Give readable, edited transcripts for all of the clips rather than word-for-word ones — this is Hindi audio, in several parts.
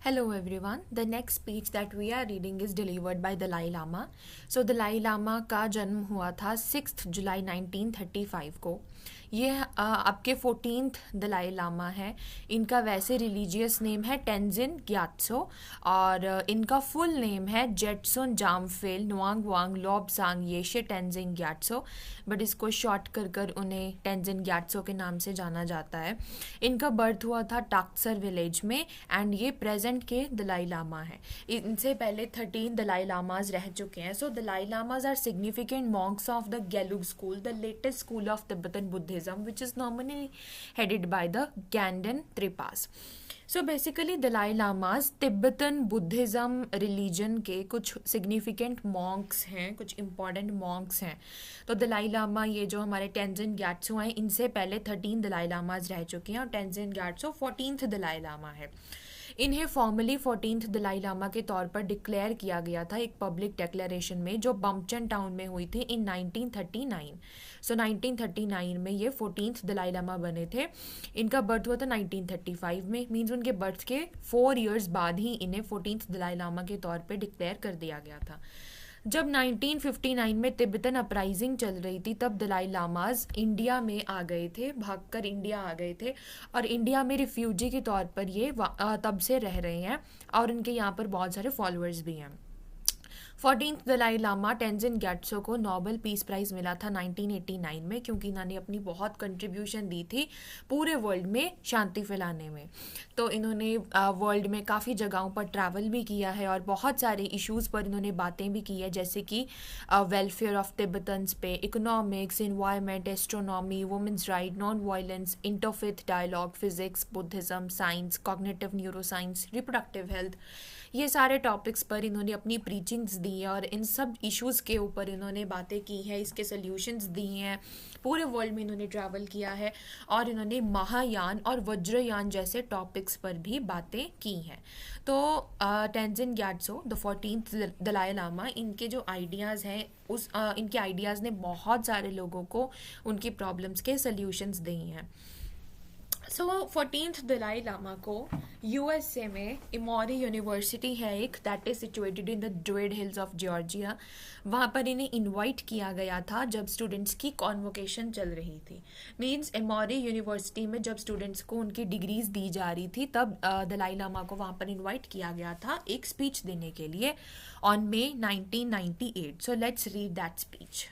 Hello everyone. The next speech that we are reading is delivered by Dalai Lama. So Dalai Lama का जन्म हुआ था 6 जुलाई 1935 को. ये आपके 14th दलाई लामा है. इनका वैसे रिलीजियस नेम है टेंजिन ग्यात्सो और इनका फुल नेम है जेटसुन जामफेल नुआंग वांग लोबसांग येशे टेंजिन ग्यात्सो, बट इसको शॉर्ट कर उन्हें टेंजिन ग्यात्सो के नाम से जाना जाता है. इनका बर्थ हुआ था टाक्सर विलेज में एंड ये प्रेजेंट के दलाई लामा है. इनसे पहले 13 दलाई लामाज रह चुके हैं. So Dalai Lamas are significant monks of the Gelug school, the latest school of Tibetan Buddhism which is normally headed by the Ganden Tripas. So basically Dalai Lamas Tibetan Buddhism religion के कुछ सिग्निफिकेंट मॉन्क्स हैं, कुछ इम्पॉर्टेंट मॉन्क्स हैं. तो दलाई लामा ये जो हमारे टेंजिन ग्यात्सो हैं, इनसे पहले 13 दलाई लामाज रह चुके हैं और टेंजिन ग्यात्सो 14th दलाई लामा है. इन्हें फॉर्मली 14th दलाई लामा के तौर पर डिक्लेयर किया गया था एक पब्लिक डिक्लेरेशन में जो बम्पचन टाउन में हुई थी इन 1939. सो 1939 में ये 14th दलाई लामा बने थे. इनका बर्थ हुआ था 1935 में, मीन्स उनके बर्थ के 4 years बाद ही इन्हें 14th दलाई लामा के तौर पर डिक्लेयर कर दिया गया था. जब 1959 में तिब्बतन अपराइजिंग चल रही थी तब दलाई लामाज इंडिया में आ गए थे, भागकर इंडिया आ गए थे और इंडिया में रिफ्यूजी के तौर पर ये तब से रह रहे हैं और इनके यहाँ पर बहुत सारे फॉलोअर्स भी हैं. 14th दलाई लामा टेंजिन ग्यात्सो को नोबेल पीस प्राइज़ मिला था 1989 में, क्योंकि इन्होंने अपनी बहुत कंट्रीब्यूशन दी थी पूरे वर्ल्ड में शांति फैलाने में. तो इन्होंने वर्ल्ड में काफ़ी जगहों पर ट्रैवल भी किया है और बहुत सारे इश्यूज़ पर इन्होंने बातें भी की है, जैसे कि वेलफेयर ऑफ तिब्बतन्स पे, economics, environment, astronomy, womens right, non violence, interfaith dialogue, physics, Buddhism, science, cognitive neuroscience, reproductive health, ये सारे टॉपिक्स पर इन्होंने अपनी प्रीचिंग्स दी है और इन सब इश्यूज़ के ऊपर इन्होंने बातें की हैं, इसके सल्यूशंस दिए हैं. पूरे वर्ल्ड में इन्होंने ट्रैवल किया है और इन्होंने महायान और वज्रयान जैसे टॉपिक्स पर भी बातें की हैं. तो टेंजिन ग्यात्सो द 14th दलाई लामा, इनके जो आइडियाज़ हैं इनके आइडियाज़ ने बहुत सारे लोगों को उनकी प्रॉब्लम्स के सल्यूशंस दिए हैं. सो 14th दलाई लामा को यूएसए में इमोरी यूनिवर्सिटी है एक, that is situated in the dread hills of Georgia. वहाँ पर इन्हें इनवाइट किया गया था जब स्टूडेंट्स की कॉन्वोकेशन चल रही थी. मींस इमोरी यूनिवर्सिटी में जब स्टूडेंट्स को उनकी डिग्रीज दी जा रही थी तब दलाई लामा को वहाँ पर इनवाइट किया गया था एक स्पीच देने के लिए on May 1998. So let's read that speech.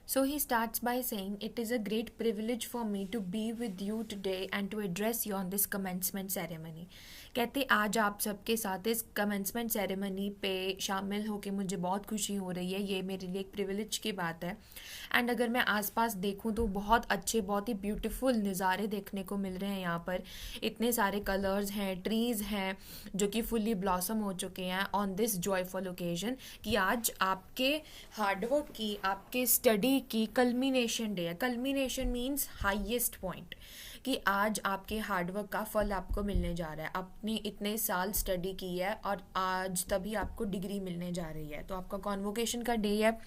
So he starts by saying, "It is a great privilege for me to be with you today and to address you on this commencement ceremony." कहते आज आप सबके साथ इस कमेंसमेंट सेरेमनी पे शामिल होकर मुझे बहुत खुशी हो रही है. ये मेरे लिए एक प्रिविलेज की बात है. एंड अगर मैं आसपास देखूं तो बहुत अच्छे, बहुत ही ब्यूटीफुल नज़ारे देखने को मिल रहे हैं. यहाँ पर इतने सारे कलर्स हैं, ट्रीज़ हैं जो कि फुली ब्लॉसम हो चुके हैं ऑन दिस जॉयफुल ओकेजन, कि आज आपके हार्डवर्क की, आपके स्टडी की कल्मिनेशन डे है. कल्मिनेशन मीन्स हाईएस्ट पॉइंट, कि आज आपके हार्डवर्क का फल आपको मिलने जा रहा है. आपने इतने साल स्टडी की है और आज तभी आपको डिग्री मिलने जा रही है. तो आपका कॉन्वोकेशन का डे है.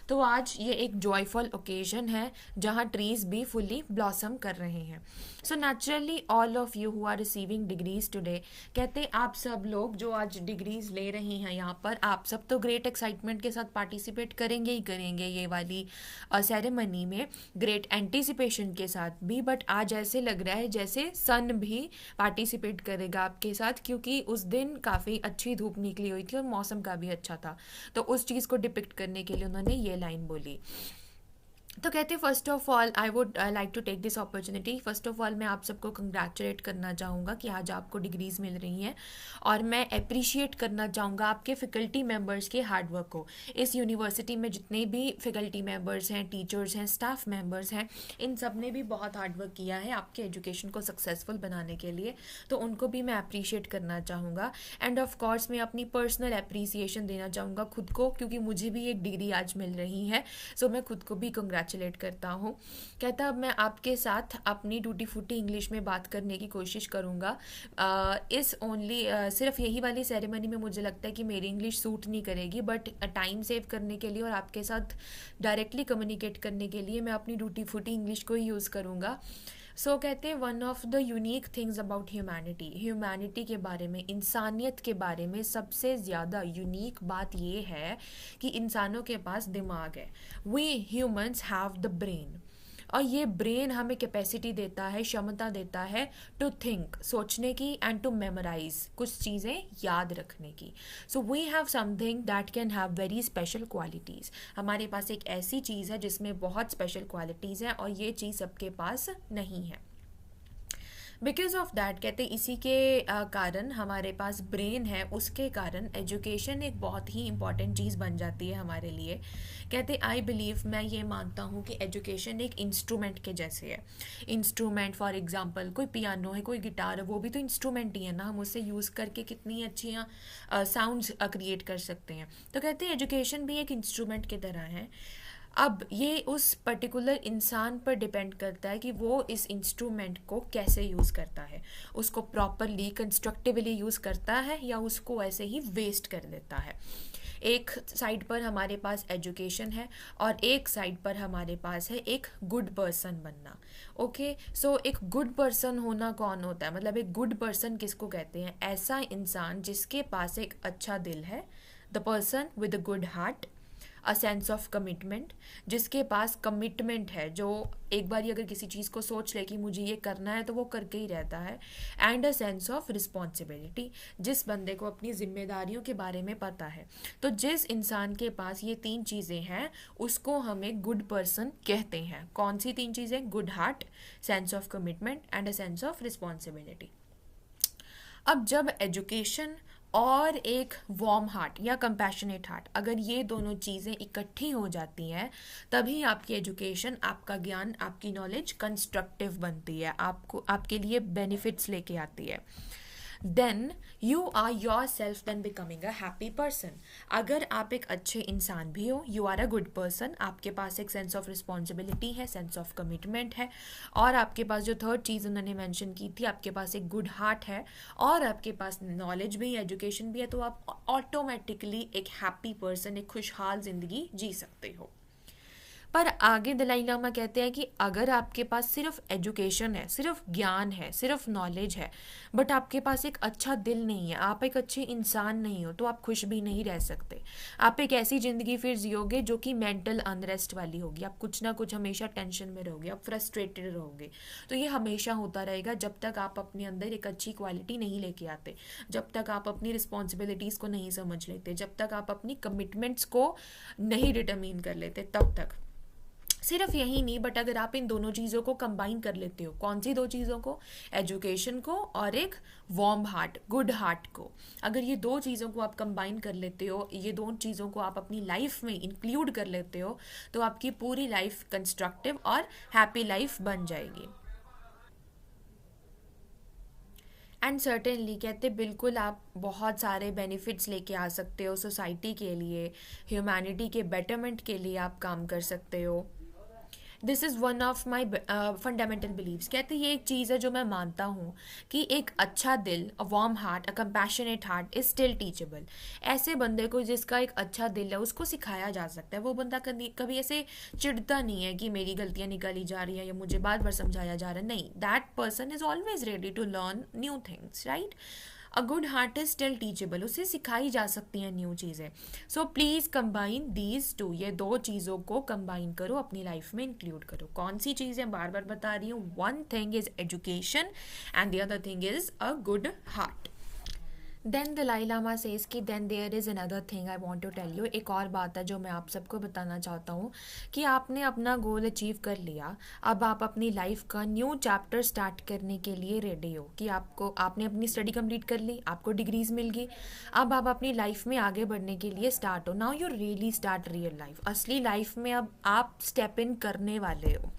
तो आज ये एक जॉयफुल ओकेजन है जहाँ ट्रीज़ भी फुली ब्लॉसम कर रहे हैं. So naturally all of you who are receiving degrees today, कहते आप सब लोग जो आज डिग्रीज ले रहे हैं यहाँ पर, आप सब तो ग्रेट एक्साइटमेंट के साथ पार्टिसिपेट करेंगे ही करेंगे ये वाली सेरेमनी में, ग्रेट एंटिसिपेशन के साथ भी. बट आज ऐसे लग रहा है जैसे सन भी पार्टिसिपेट करेगा आपके साथ, क्योंकि उस दिन काफ़ी अच्छी धूप निकली हुई थी और मौसम का भी अच्छा था. तो उस चीज़ को डिपिक्ट करने के लिए उन्होंने ये लाइन बोली. तो कहते first of all I would like to take this opportunity. First of all मैं आप सबको कंग्रेचुलेट करना चाहूँगा कि आज आपको डिग्रीज़ मिल रही हैं, और मैं अप्रिशिएट करना चाहूँगा आपके फैकल्टी मेंबर्स के हार्डवर्क को. इस यूनिवर्सिटी में जितने भी फैकल्टी मेंबर्स हैं, टीचर्स हैं, स्टाफ मेंबर्स हैं, इन सब ने भी बहुत हार्डवर्क किया है आपके एजुकेशन को सक्सेसफुल बनाने के लिए. तो उनको भी मैं अप्रिशिएट करना चाहूँगा. एंड ऑफ कोर्स मैं अपनी पर्सनल अप्रिसिएशन देना चाहूँगा खुद को, क्योंकि मुझे भी एक डिग्री आज मिल रही है. सो मैं खुद को भी कंग्रेचुलेट करता हूँ. कहता अब मैं आपके साथ अपनी टूटी फूटी इंग्लिश में बात करने की कोशिश करूँगा. सिर्फ यही वाली सेरेमनी में मुझे लगता है कि मेरी इंग्लिश सूट नहीं करेगी, बट टाइम सेव करने के लिए और आपके साथ डायरेक्टली कम्युनिकेट करने के लिए मैं अपनी टूटी फूटी इंग्लिश को ही यूज़ करूँगा. सो कहते हैं one of the unique things about humanity, humanity के बारे में, इंसानियत के बारे में सबसे ज़्यादा यूनिक बात ये है कि इंसानों के पास दिमाग है। We humans have the brain, और ये ब्रेन हमें कैपेसिटी देता है, क्षमता देता है टू थिंक, सोचने की, एंड टू मेमोराइज, कुछ चीज़ें याद रखने की। So we have something that can have very special qualities. हमारे पास एक ऐसी चीज़ है जिसमें बहुत स्पेशल क्वालिटीज़ हैं, और ये चीज़ सबके पास नहीं है। बिकॉज ऑफ दैट कहते इसी के कारण हमारे पास ब्रेन है, उसके कारण एजुकेशन एक बहुत ही इंपॉर्टेंट चीज़ बन जाती है हमारे लिए। कहते आई बिलीव, मैं ये मानता हूँ कि एजुकेशन एक इंस्ट्रूमेंट के जैसे है। इंस्ट्रूमेंट फॉर एग्जांपल कोई पियानो है, कोई गिटार है, वो भी तो इंस्ट्रूमेंट ही है ना। हम उसे यूज़ करके कितनी अच्छी साउंड्स क्रिएट कर सकते हैं। तो कहते हैं एजुकेशन भी एक इंस्ट्रूमेंट की तरह है। अब ये उस पर्टिकुलर इंसान पर डिपेंड करता है कि वो इस इंस्ट्रूमेंट को कैसे यूज़ करता है, उसको प्रॉपरली कंस्ट्रक्टिवली यूज़ करता है या उसको ऐसे ही वेस्ट कर देता है। एक साइड पर हमारे पास एजुकेशन है और एक साइड पर हमारे पास है एक गुड पर्सन बनना। ओके, सो एक गुड पर्सन होना कौन होता है, मतलब एक गुड पर्सन किसको कहते हैं? ऐसा इंसान जिसके पास एक अच्छा दिल है, the person with a good heart, a sense of commitment, जिसके पास कमिटमेंट है, जो एक बार अगर किसी चीज़ को सोच ले कि मुझे ये करना है तो वो करके ही रहता है, and a sense of responsibility, जिस बंदे को अपनी जिम्मेदारियों के बारे में पता है। तो जिस इंसान के पास ये तीन चीज़ें हैं उसको हमें गुड पर्सन कहते हैं। कौन सी तीन चीज़ें? Good heart, sense of commitment and a sense of responsibility. अब जब एजुकेशन और एक वार्म हार्ट या कंपैशनेट हार्ट, अगर ये दोनों चीज़ें इकट्ठी हो जाती हैं, तभी आपकी एजुकेशन, आपका ज्ञान, आपकी नॉलेज कंस्ट्रक्टिव बनती है, आपको आपके लिए बेनिफिट्स लेके आती है। Then you are yourself then becoming a happy person. अगर आप एक अच्छे इंसान भी हो, you are a good person, आपके पास एक सेंस ऑफ रिस्पॉन्सिबिलिटी है, सेंस ऑफ कमिटमेंट है, और आपके पास जो थर्ड चीज़ उन्होंने मेंशन की थी, आपके पास एक गुड हार्ट है, और आपके पास नॉलेज भी है, एजुकेशन भी है, तो आप ऑटोमेटिकली एक हैप्पी पर्सन, एक खुशहाल ज़िंदगी जी सकते हो। पर आगे दलाई लामा कहते हैं कि अगर आपके पास सिर्फ एजुकेशन है, सिर्फ ज्ञान है, सिर्फ नॉलेज है, बट आपके पास एक अच्छा दिल नहीं है, आप एक अच्छे इंसान नहीं हो, तो आप खुश भी नहीं रह सकते। आप एक ऐसी ज़िंदगी फिर जियोगे जो कि मेंटल अनरेस्ट वाली होगी, आप कुछ ना कुछ हमेशा टेंशन में रहोगे, आप फ्रस्ट्रेटेड रहोगे। तो ये हमेशा होता रहेगा जब तक आप अपने अंदर एक अच्छी क्वालिटी नहीं लेके आते, जब तक आप अपनी रिस्पॉन्सिबिलिटीज़ को नहीं समझ लेते, जब तक आप अपनी कमिटमेंट्स को नहीं डिटरमिन कर लेते, तब तक। सिर्फ यही नहीं, बट अगर आप इन दोनों चीज़ों को कंबाइन कर लेते हो, कौन सी दो चीज़ों को? एजुकेशन को और एक वार्म हार्ट, गुड हार्ट को। अगर ये दो चीज़ों को आप कंबाइन कर लेते हो, ये दोनों चीज़ों को आप अपनी लाइफ में इंक्लूड कर लेते हो, तो आपकी पूरी लाइफ कंस्ट्रक्टिव और हैप्पी लाइफ बन जाएगी। एंड सर्टेनली कहते बिल्कुल आप बहुत सारे बेनिफिट्स लेके आ सकते हो सोसाइटी के लिए, ह्यूमैनिटी के बेटरमेंट के लिए आप काम कर सकते हो। This is one of my fundamental believes. कहते ये एक चीज़ है जो मैं मानता हूँ कि एक अच्छा दिल, a warm heart, a compassionate heart is still teachable. ऐसे बंदे को जिसका एक अच्छा दिल है उसको सिखाया जा सकता है। वो बंदा कभी ऐसे चिढ़ता नहीं है कि मेरी गलतियाँ निकाली जा रही हैं या मुझे बार बार समझाया जा रहा है। नहीं, that person is always ready to learn new things, right. A good heart is still teachable, उसे सिखाई जा सकती हैं न्यू चीज़ें। So please combine these two, ये दो चीज़ों को कंबाइन करो, अपनी लाइफ में इंक्लूड करो। कौन सी चीज़ें बार बार बता रही हूँ? One thing is education and the other thing is a good heart. Then Dalai Lama says कि then there is another thing I want to tell you. एक और बात है जो मैं आप सबको बताना चाहता हूँ कि आपने अपना गोल अचीव कर लिया, अब आप अपनी लाइफ का न्यू चैप्टर स्टार्ट करने के लिए रेडी हो कि आपने अपनी स्टडी कंप्लीट कर ली, आपको डिग्रीज मिल गई, अब आप अपनी लाइफ में आगे बढ़ने के लिए स्टार्ट हो। Now you really start real life. असली लाइफ में अब आप स्टेप इन करने वाले हो।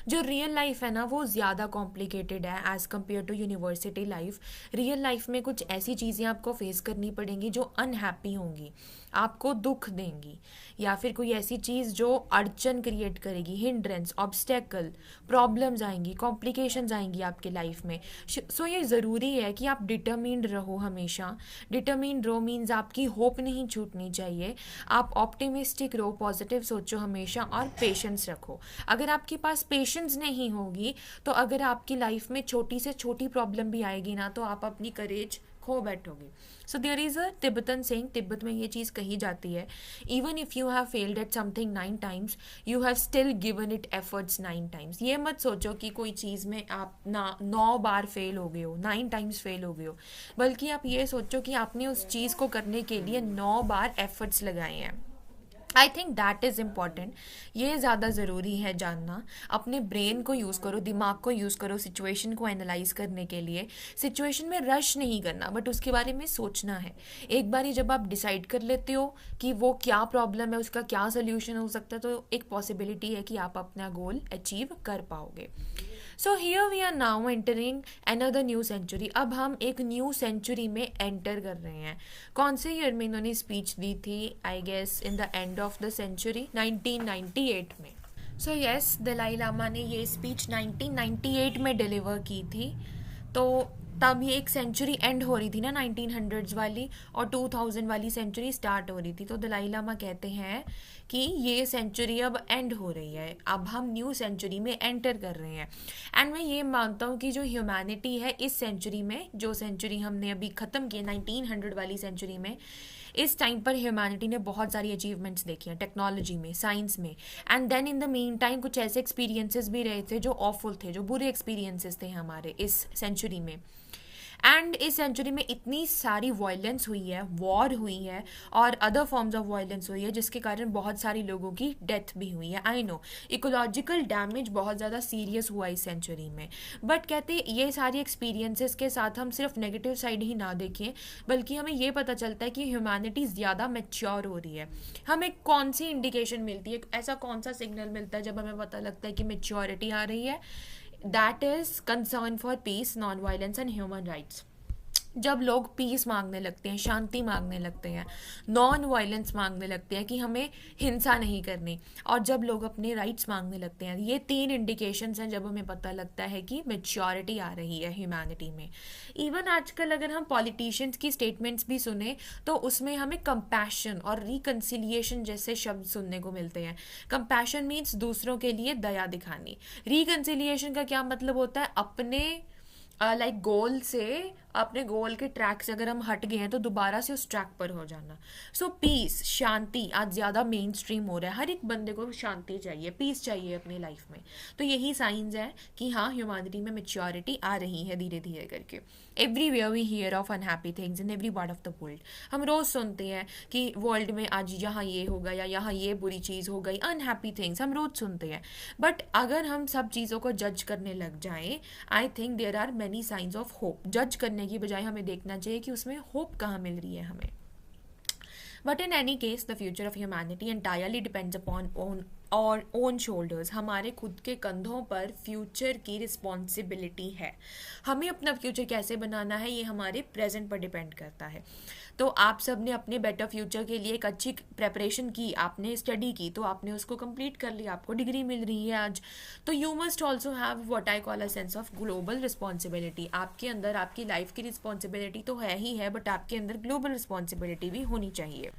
जो रियल लाइफ है ना वो ज़्यादा कॉम्प्लिकेटेड है as compare to university life. Real life में कुछ ऐसी चीज़ें आपको फेस करनी पड़ेंगी जो अनहैप्पी होंगी, आपको दुख देंगी, या फिर कोई ऐसी चीज़ जो अड़चन क्रिएट करेगी, हिंड्रेंस, ऑब्स्टेकल, प्रॉब्लम्स आएंगी, कॉम्प्लिकेशंस आएंगी आपके लाइफ में। सो ये ज़रूरी है कि आप डिटरमिन्ड रहो हमेशा। डिटरमिन्ड रहो मीन्स आपकी होप नहीं छूटनी चाहिए, आप ऑप्टिमिस्टिक रहो, पॉजिटिव सोचो हमेशा और पेशेंस रखो। अगर आपके पास पेशेंस पेशेंस नहीं होगी तो अगर आपकी लाइफ में छोटी से छोटी प्रॉब्लम भी आएगी ना तो आप अपनी करेज खो बैठोगे. So there is a Tibetan saying, Tibet में ये चीज़ कही जाती है, even if you have failed at something 9 times you have still given it efforts 9 times. ये मत सोचो कि कोई चीज़ में आप 9 बार फेल हो गए हो, 9 टाइम्स फेल हो गए हो, बल्कि आप ये सोचो कि आपने उस चीज़ को करने के लिए 9 बार एफर्ट्स लगाए हैं. I think that is important. ये ज़्यादा ज़रूरी है जानना. अपने ब्रेन को यूज़ करो, दिमाग को यूज़ करो सिचुएशन को एनालाइज करने के लिए. सिचुएशन में रश नहीं करना बट उसके बारे में सोचना है. एक बार ही जब आप डिसाइड कर लेते हो कि वो क्या प्रॉब्लम है, उसका क्या सोल्यूशन हो सकता है, तो एक पॉसिबिलिटी है कि आप अपना गोल अचीव कर पाओगे. So here we are now entering another new century. अब हम एक न्यू सेंचुरी में एंटर कर रहे हैं. कौन से ईयर में इन्होंने स्पीच दी थी? I guess in the end of the century, 1998 में. सो यस, दलाई लामा ने ये स्पीच 1998 में डिलीवर की थी. तो तब ये एक सेंचुरी एंड हो रही थी ना 1900s वाली, और 2000 वाली सेंचुरी स्टार्ट हो रही थी. तो दलाई लामा कहते हैं कि ये सेंचुरी अब एंड हो रही है, अब हम न्यू सेंचुरी में एंटर कर रहे हैं. एंड मैं ये मानता हूँ कि जो ह्यूमैनिटी है इस सेंचुरी में, जो सेंचुरी हमने अभी ख़त्म की 1900 वाली सेंचुरी में, इस टाइम पर ह्यूमैनिटी ने बहुत सारी अचीवमेंट्स देखी हैं टेक्नोलॉजी में, साइंस में. And then in the mean time कुछ ऐसे एक्सपीरियंसेस भी रहे थे जो ऑफुल थे, जो बुरे एक्सपीरियंसेस थे हमारे इस सेंचुरी में. एंड इस सेंचुरी में इतनी सारी वायलेंस हुई है, वॉर हुई है और अदर फॉर्म्स ऑफ वायलेंस हुई है, जिसके कारण बहुत सारी लोगों की डेथ भी हुई है. आई नो इकोलॉजिकल डैमेज बहुत ज़्यादा सीरियस हुआ इस सेंचुरी में. बट कहते ये सारी एक्सपीरियंसेस के साथ हम सिर्फ नेगेटिव साइड ही ना देखें, बल्कि हमें ये पता चलता है कि ह्यूमैनिटी ज़्यादा मैच्योर हो रही है. हमें कौन सी इंडिकेशन मिलती है, ऐसा कौन सा सिग्नल मिलता है जब हमें पता लगता है कि मैच्योरिटी आ रही है? That is concern for piece, non violence and human rights. जब लोग पीस मांगने लगते हैं, शांति मांगने लगते हैं, नॉन वायलेंस मांगने लगते हैं कि हमें हिंसा नहीं करनी, और जब लोग अपने राइट्स मांगने लगते हैं, ये 3 इंडिकेशंस हैं जब हमें पता लगता है कि मैच्योरिटी आ रही है ह्यूमैनिटी में. इवन आजकल अगर हम पॉलिटिशियंस की स्टेटमेंट्स भी सुने तो उसमें हमें कंपैशन और रिकन्सिलिएशन जैसे शब्द सुनने को मिलते हैं. कंपैशन मीन्स दूसरों के लिए दया दिखानी. रिकन्सिलिएशन का क्या मतलब होता है? अपने गोल से, अपने गोल के ट्रैक से अगर हम हट गए हैं तो दोबारा से उस ट्रैक पर हो जाना. सो पीस, शांति आज ज़्यादा मेन स्ट्रीम हो रहा है. हर एक बंदे को शांति चाहिए, पीस चाहिए अपनी लाइफ में. तो यही साइंस है कि हाँ, ह्यूमैनिटी में मैच्योरिटी आ रही है धीरे धीरे करके. Everywhere we hear of unhappy things in every part of the world. हम रोज़ सुनते हैं कि वर्ल्ड में आज यहाँ ये होगा या यहाँ ये बुरी चीज़ हो गई, अनहैप्पी थिंग्स हम रोज़ सुनते हैं. बट अगर हम सब चीज़ों को जज करने लग जाएं, I think there are many signs of hope. जज करने की बजाय हमें देखना चाहिए कि उसमें होप कहाँ मिल रही है हमें. But in any case the future of humanity entirely depends upon और ओन शोल्डर्स. हमारे खुद के कंधों पर फ्यूचर की रिस्पॉन्सिबिलिटी है. हमें अपना फ्यूचर कैसे बनाना है ये हमारे प्रेजेंट पर डिपेंड करता है. तो आप सब ने अपने बेटर फ्यूचर के लिए एक अच्छी प्रेपरेशन की, आपने स्टडी की, तो आपने उसको कंप्लीट कर लिया, आपको डिग्री मिल रही है आज. तो you must also have what I call a sense of global responsibility. आपके अंदर आपकी लाइफ की रिस्पॉन्सिबिलिटी तो है ही है, बट आपके अंदर ग्लोबल रिस्पॉन्सिबिलिटी भी होनी चाहिए.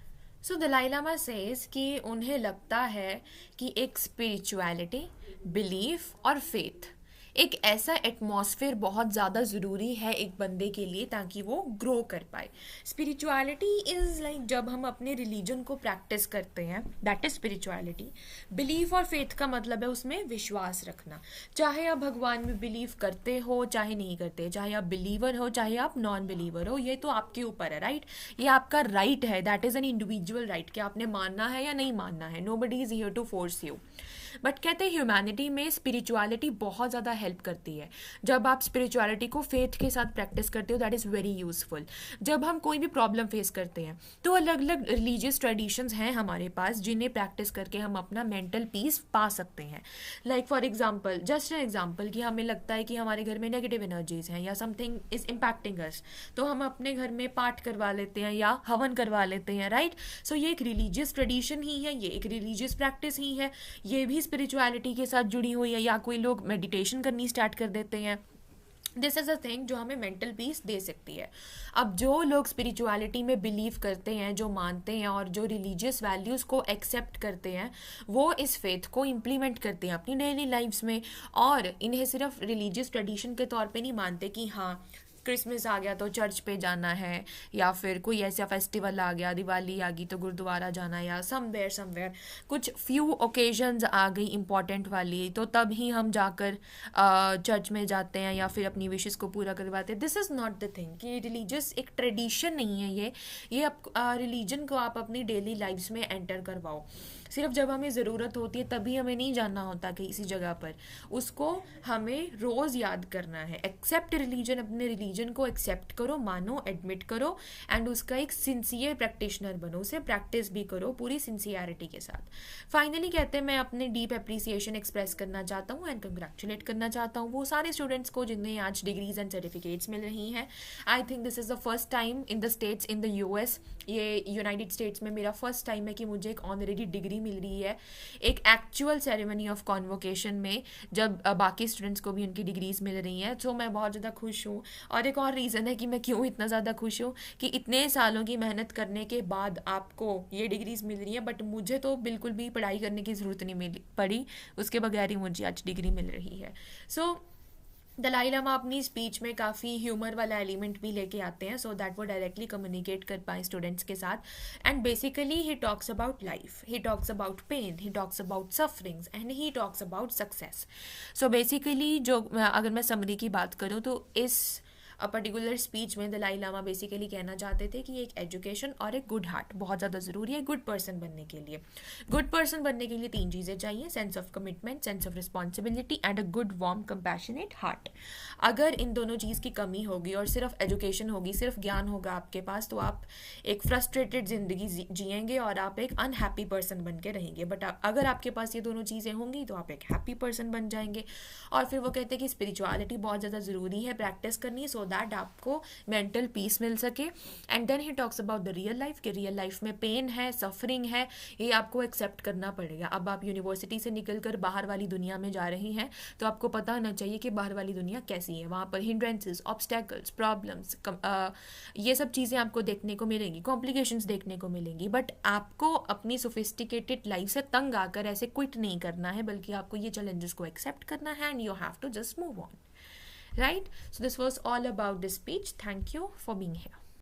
सो दलाई लामा सेज कि उन्हें लगता है कि एक स्पिरिचुअलिटी, बिलीफ और फेथ, एक ऐसा एटमॉस्फेयर बहुत ज़्यादा ज़रूरी है एक बंदे के लिए ताकि वो ग्रो कर पाए. स्पिरिचुअलिटी इज़ लाइक जब हम अपने रिलीजन को प्रैक्टिस करते हैं, दैट इज़ स्पिरिचुअलिटी. बिलीफ और फेथ का मतलब है उसमें विश्वास रखना. चाहे आप भगवान में बिलीव करते हो चाहे नहीं करते, चाहे आप बिलीवर हो चाहे आप नॉन बिलीवर हो, ये तो आपके ऊपर है, राइट. ये आपका राइट है, that is an individual right कि आपने मानना है या नहीं मानना है. Nobody is here to force you. But कहते हैं ह्यूमैनिटी में स्पिरिचुअलिटी बहुत ज़्यादा हेल्प करती है. जब आप स्पिरिचुअलिटी को फेथ के साथ प्रैक्टिस करते हो, दैट इज़ वेरी यूजफुल. जब हम कोई भी प्रॉब्लम फेस करते हैं तो अलग अलग रिलीजियस ट्रेडिशंस हैं हमारे पास जिन्हें प्रैक्टिस करके हम अपना मेंटल पीस पा सकते हैं. Like for example, just an example, कि हमें लगता है कि हमारे घर में नेगेटिव एनर्जीज हैं या समथिंग इज इम्पैक्टिंग अस, तो हम अपने घर में पाठ करवा लेते हैं या हवन करवा लेते हैं, राइट. सो ये एक रिलीजियस ट्रेडिशन ही है, ये एक रिलीजियस प्रैक्टिस ही है, ये भी स्पिरिचुअलिटी के साथ जुड़ी हुई है. या कोई लोग मेडिटेशन करनी स्टार्ट कर देते हैं, दिस इज़ अ थिंग जो हमें मेंटल पीस दे सकती है। अब जो लोग स्पिरिचुअलिटी में बिलीव करते हैं, जो मानते हैं और जो रिलीजियस वैल्यूज़ को एक्सेप्ट करते हैं, वो इस फेथ को इम्प्लीमेंट करते हैं अपनी डेली लाइफ्स में, और इन्हें सिर्फ रिलीजियस ट्रेडिशन के तौर पे नहीं मानते कि हाँ क्रिसमस आ गया तो चर्च पे जाना है, या फिर कोई ऐसा फेस्टिवल आ गया, दिवाली आ गई तो गुरुद्वारा जाना, या समवेयर समवेयर कुछ फ्यू ओकेजन्स आ गई इंपॉर्टेंट वाली तो तब ही हम जाकर चर्च में जाते हैं या फिर अपनी विशेस को पूरा करवाते हैं। This is not the thing कि रिलीजियस एक ट्रेडिशन नहीं है ये रिलीजन को आप अपनी डेली लाइफ्स में एंटर करवाओ। सिर्फ जब हमें ज़रूरत होती है तभी हमें नहीं जानना होता किसी जगह पर, उसको हमें रोज़ याद करना है। एक्सेप्ट रिलीजन, अपने रिलीजन को एक्सेप्ट करो, मानो, एडमिट करो, एंड उसका एक सिंसियर प्रैक्टिशनर बनो, उसे प्रैक्टिस भी करो पूरी सिंसियरिटी के साथ। फाइनली कहते हैं मैं अपने डीप अप्रिसिएशन एक्सप्रेस करना चाहता हूँ एंड कंग्रेचुलेट करना चाहता हूँ वो सारे स्टूडेंट्स को जिन्हें आज डिग्रीज एंड सर्टिफिकेट्स मिल रही हैं। I think this is the first time in the states, in the US, ये यूनाइटेड स्टेट्स में मेरा फर्स्ट टाइम है कि मुझे एक ऑनरेरी डिग्री मिल रही है एक एक्चुअल सेरेमनी ऑफ कॉन्वोकेशन में, जब बाकी स्टूडेंट्स को भी उनकी डिग्रीज मिल रही हैं। तो मैं बहुत ज़्यादा खुश हूँ। और एक और रीज़न है कि मैं क्यों इतना ज़्यादा खुश हूँ कि इतने सालों की मेहनत करने के बाद आपको ये डिग्रीज मिल रही है, बट मुझे तो बिल्कुल भी पढ़ाई करने की ज़रूरत नहीं पड़ी, उसके बगैर ही मुझे आज डिग्री मिल रही है। सो दलाई लामा अपनी स्पीच में काफ़ी ह्यूमर वाला एलिमेंट भी लेके आते हैं, सो दैट वो डायरेक्टली कम्युनिकेट कर पाए स्टूडेंट्स के साथ। And basically he talks about life, he talks about pain, he talks about sufferings, and he talks about success. So basically जो अगर मैं समरी की बात करूँ तो इस पर्टिकुलर स्पीच में दलाई लामा बेसिकली कहना चाहते थे कि एक एजुकेशन और एक गुड हार्ट बहुत ज़्यादा ज़रूरी है गुड पर्सन बनने के लिए। गुड पर्सन बनने के लिए 3 चीज़ें चाहिए: sense of commitment, sense of responsibility and a good warm compassionate heart. अगर इन दोनों चीज़ की कमी होगी और सिर्फ एजुकेशन होगी, सिर्फ ज्ञान होगा आपके पास, तो आप एक फ्रस्ट्रेटेड ज़िंदगी जिएंगे और आप एक अनहैप्पी पर्सन बन के रहेंगे। बट अगर आपके पास ये दोनों चीज़ें होंगी तो आप एक हैप्पी पर्सन बन जाएंगे। और फिर वो कहते हैं कि स्पिरिचुअलिटी बहुत ज़्यादा ज़रूरी है प्रैक्टिस करनी, सो दैट आपको मेंटल पीस मिल सके। And then he talks about the real life कि रियल लाइफ में पेन है, सफरिंग है, ये आपको एक्सेप्ट करना पड़ेगा। अब आप यूनिवर्सिटी से निकल कर बाहर वाली दुनिया में जा रही हैं तो आपको पता होना चाहिए कि बाहर वाली दुनिया कैसी है, वहाँ पर हिंड्रेंसेस, ऑब्स्टेकल्स, प्रॉब्लम्स, ये सब चीज़ें आपको देखने को मिलेंगी, कॉम्प्लिकेशंस देखने को मिलेंगी। बट आपको अपनी सोफिस्टिकेटेड लाइफ से तंग आकर ऐसे क्विट नहीं करना है, बल्कि आपको ये चैलेंजेस को एक्सेप्ट करना है and you have to just move on, right? So this was all about this speech. Thank you for being here.